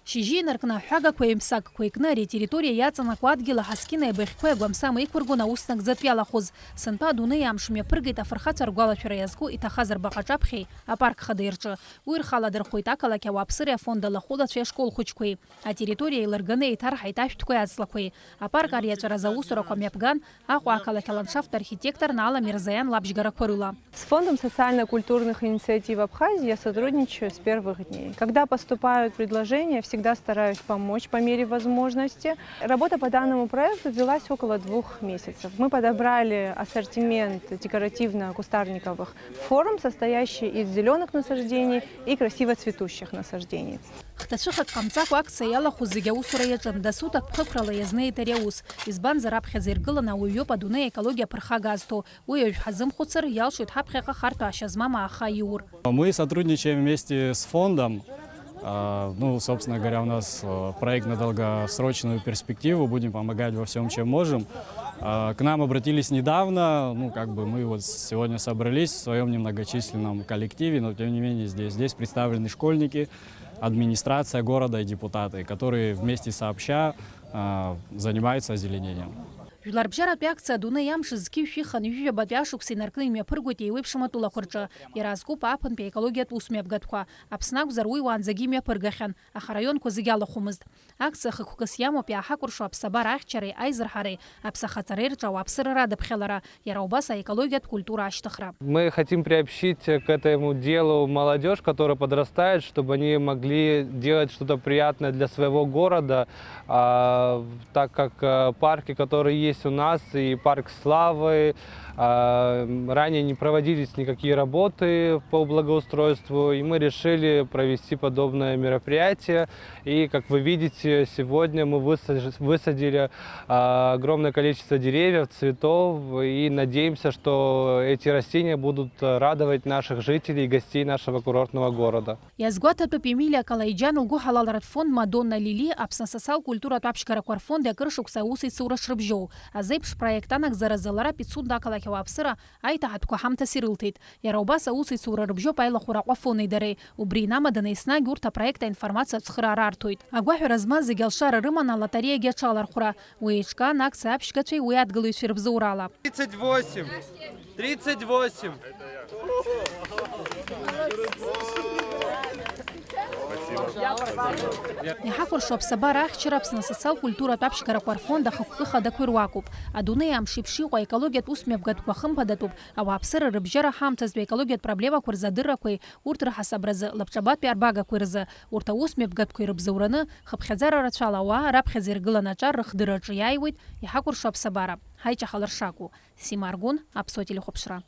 Шижин аркна хага коемсак койкнари территория яцана квадгила хаскина бехкwe гвамсама икваргуна уснак затвяла хоз. Санта дуны ямшуме прыгайта фархат аргуала фираязгу и тахазар бахачапхи, а парк хадырчы. Уирхала дырхойта калакя вапсыря фонда лахода цве школ хучкой. А территория иларганы и тархайта штукой ацлакой. А парк арьячара заусура комяпган, ахуа калакя ландшафт архитектор Нала Мирзаян Лапшгара Кварыла. С Фондом социально-культурных инициатив Абхазии я сотрудничаю с первых дней. Когда поступают предложения, всегда стараюсь помочь по мере возможности. Работа по данному проекту длилась около 2 месяцев. Мы подобрали ассортимент декоративно-кустарниковых форм, состоящий из зеленых насаждений и красиво цветущих насаждений. Хташиха камцак акция яла хузыгя усура яджан дасутак пхыкрала язны тареус. Избан зараб хазыргылана уйо падуне экология пархагазто. Уйо хазым хуцар ялшут хапхеха харта ашазмама ахаюр. Мы сотрудничаем вместе с фондом. Ну, собственно говоря, у нас проект на долгосрочную перспективу. Будем помогать во всем, чем можем. К нам обратились недавно. Ну, как бы мы вот сегодня собрались в своем немногочисленном коллективе, но тем не менее здесь представлены школьники, администрация города и депутаты, которые вместе сообща занимаются озеленением. Жларбжара пякция дуна ямши зкивши ханюжа бабяшук синаркными пырготи и выпшиматула курча. И разгуб апан по экологии усмеп гадква. Апснак заруй ванзагимя пыргахан, а район козыгяла хумызд. Акция хакукасьямо пяха куршу апсабар ахчары айзерхары, апсахатарерча апсырара дабхелара, яраубаса экология культура аштахра. Мы хотим приобщить к этому делу молодежь, которая подрастает, чтобы они могли делать что-то приятное для своего города, так как парки, которые есть у нас, и парк Славы, ранее не проводились никакие работы по благоустройству, и мы решили провести подобное мероприятие. И, как вы видите, сегодня мы высадили огромное количество деревьев, цветов, и надеемся, что эти растения будут радовать наших жителей и гостей нашего курортного города. Язгуата топимилия калайджан лгу халаларат фонд Мадонна Лили абсансасал культура тапшкараквар фонда крышук саусы сурашрбжоу. А зайпш проектанак заразалара 500 дакалакева апсыра айта хатку хамта сирылтит. Яраубас саусы сурарбжо пайла хураква фоны дарей. Убринама данайсна гюрта проекта информация цхрарартует. Агвахи размазы гелшара рымана лотерея гечалар хура. Уэчка нак сапшкачей уятгалуй фирбзаурала. 38. 38. Нехакур шоп сабарах чирапсна социал культура тапшкара кварфонда хакуха да квирвакуп. А дуне ам шипши ва экология усмеп гадквахым падатуп. А вапсыра рыбжара хамтаз бе экология проблема квирзадыра квей уртра хасабразы лапчабат пиарбага квирзы. Урта усмеп гадквей рыбзаураны хапхазара рачала ва раб хазиргыла начар рхдыра чаяйвит. Нехакур шоп сабара. Хайча халаршаку. Симаргун апсотили хопшра.